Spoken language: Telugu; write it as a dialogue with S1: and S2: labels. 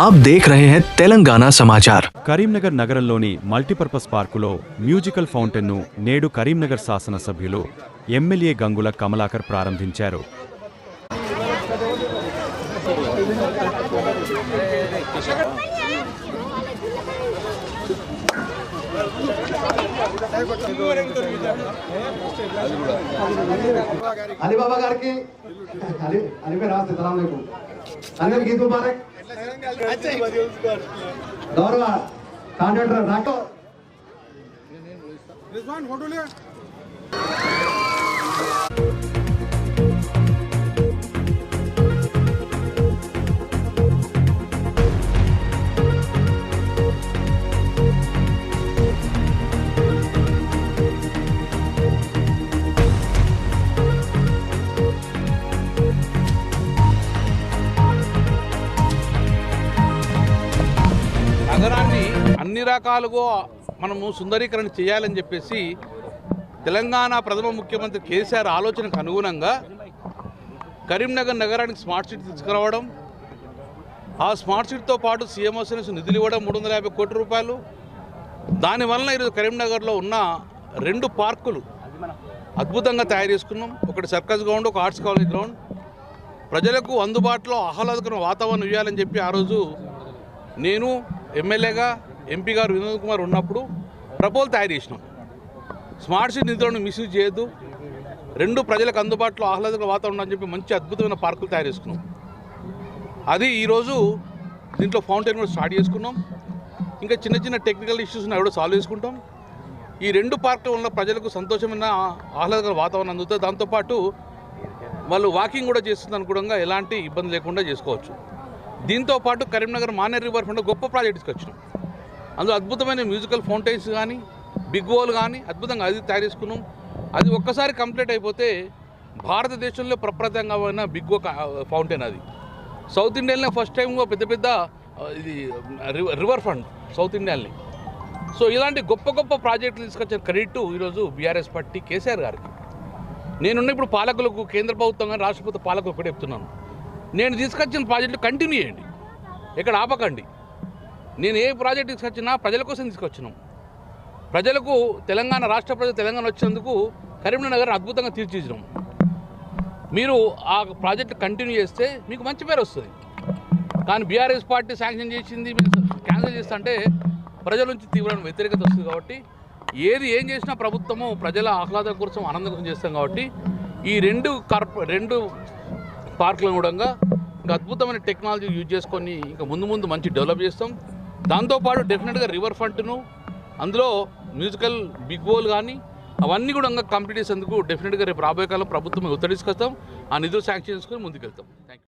S1: आप देख रहे हैं तेलंगाना समाचार।
S2: కరీంనగర్ నగరంలోని మల్టీపర్పస్ పార్కులో మ్యూజికల్ ఫౌంటైన్ను నేడు కరీంనగర్ శాసనసభ్యులు ఎమ్మెల్యే గంగుల కమలాకర్ ప్రారంభించారు.
S3: అలీబాబా గారికి అలీపై రాస్తే సలాం లేకు అందరికి ఈద్ ముబారక్. గౌరవ కాంట్రాక్టర్ రాకో
S4: నగరాన్ని అన్ని రకాలుగా మనము సుందరీకరణ చేయాలని చెప్పేసి తెలంగాణ ప్రథమ ముఖ్యమంత్రి కేసీఆర్ ఆలోచనకు అనుగుణంగా కరీంనగర్ నగరానికి స్మార్ట్ సిటీ తీసుకురావడం, ఆ స్మార్ట్ సిటీతో పాటు సీఎంఓస్ నుంచి నిధులు ఇవ్వడం 350 కోట్ల రూపాయలు. దానివల్ల ఈరోజు కరీంనగర్లో ఉన్న 2 పార్కులు అద్భుతంగా తయారు చేసుకున్నాం. ఒకటి సర్కస్ గ్రౌండ్, ఒక ఆర్ట్స్ కాలేజ్ గ్రౌండ్. ప్రజలకు అందుబాటులో ఆహ్లాదకరమైన వాతావరణం ఇవ్వాలని చెప్పి ఆ రోజు నేను ఎమ్మెల్యేగా ఎంపీ గారు వినోద్ కుమార్ ఉన్నప్పుడు ప్రపోజల్ తయారు చేసినాం. స్మార్ట్ సిటీ నిధులను మిస్యూజ్ చేయొద్దు, 2 ప్రజలకు అందుబాటులో ఆహ్లాదకర వాతావరణం అని చెప్పి మంచి అద్భుతమైన పార్కులు తయారు చేసుకున్నాం. అది ఈరోజు దీంట్లో ఫౌంటైన్ కూడా స్టార్ట్ చేసుకున్నాం. ఇంకా చిన్న చిన్న టెక్నికల్ ఇష్యూస్ ఉన్నాయి, కూడా సాల్వ్ చేసుకుంటాం. ఈ 2 పార్కుల వల్ల ప్రజలకు సంతోషమైన ఆహ్లాదకర వాతావరణం అందుతుంది. దాంతోపాటు వాళ్ళు వాకింగ్ కూడా చేస్తుంది అనుకోవడంగా ఎలాంటి ఇబ్బంది లేకుండా చేసుకోవచ్చు. దీంతోపాటు కరీంనగర్ మానేర్ రివర్ ఫ్రంట్ గొప్ప ప్రాజెక్ట్ తీసుకొచ్చినాం. అందులో అద్భుతమైన మ్యూజికల్ ఫౌంటైన్స్ కానీ, బిగ్ వాల్ కానీ అద్భుతంగా అది తయారు చేసుకున్నాం. అది ఒక్కసారి కంప్లీట్ అయిపోతే భారతదేశంలో ప్రప్రదంగా బిగ్ ఫౌంటైన్ అది. సౌత్ ఇండియాలో ఫస్ట్ టైం పెద్ద ఇది రివర్ ఫ్రంట్ సౌత్ ఇండియాని. సో ఇలాంటి గొప్ప గొప్ప ప్రాజెక్టులు తీసుకొచ్చిన క్రెడిట్ ఈరోజు బీఆర్ఎస్ పార్టీ కేసీఆర్ గారికి. నేనున్న ఇప్పుడు పాలకులకు, కేంద్ర ప్రభుత్వం కానీ రాష్ట్ర ప్రభుత్వ పాలకులు ఒకటి చెప్తున్నాను, నేను తీసుకొచ్చిన ప్రాజెక్టులు కంటిన్యూ చేయండి, ఎక్కడ ఆపకండి. నేను ఏ ప్రాజెక్ట్ తీసుకొచ్చినా ప్రజల కోసం తీసుకొచ్చినాం. ప్రజలకు తెలంగాణ రాష్ట్ర ప్రజలు తెలంగాణ వచ్చినందుకు కరీంనగర్ అద్భుతంగా తీర్చిదిద్దాం. మీరు ఆ ప్రాజెక్టు కంటిన్యూ చేస్తే మీకు మంచి పేరు వస్తుంది. కానీ బీఆర్ఎస్ పార్టీ శాంక్షన్ చేసింది మీరు క్యాన్సిల్ చేస్తుంటే ప్రజల నుంచి తీవ్రమైన వ్యతిరేకత వస్తుంది. కాబట్టి ఏం చేసినా ప్రభుత్వము ప్రజల ఆహ్లాదం కోసం, ఆనందం కోసం చేస్తాం. కాబట్టి ఈ 2 పార్కులను కూడా ఇంకా అద్భుతమైన టెక్నాలజీ యూజ్ చేసుకొని ఇంకా ముందు మంచి డెవలప్ చేస్తాం. దాంతోపాటు డెఫినెట్గా రివర్ ఫ్రంట్ను, అందులో మ్యూజికల్ బిగ్ వాల్ కానీ అవన్నీ కూడా ఇంకా కంప్లీట్ చేసేందుకు డెఫినెట్గా రేపు రాబోయే కాలం ప్రభుత్వం ఒత్తిడి తీసుకొస్తాం. ఆ నిధులు శాంక్షన్ చేసుకొని ముందుకెళ్తాం. Thank you.